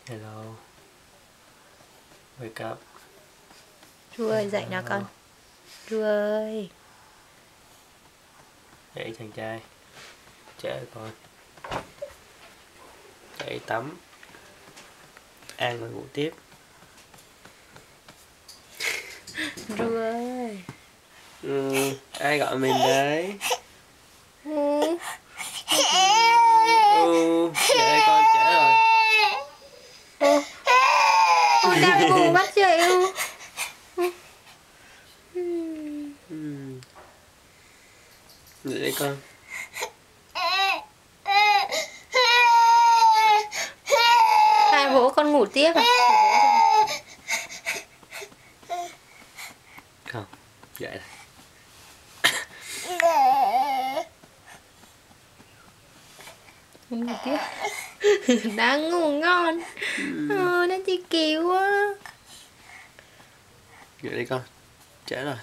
Hello. Wake up. Ru ơi, dậy nào con. Ru ơi. Dậy chàng trai. Trễ con. Dậy tắm. Ăn rồi ngủ tiếp. Ru ơi. Ai gọi mình đấy? Dậy con trễ rồi. Con đang ngủ bắt dậy. Dậy đi con. Hai bố con ngủ tiếp à? Không. Dậy rồi. Ngủ tiếp. Đang ngủ ngon. Nó chỉ cứu quá. Dậy đi con. Trễ rồi.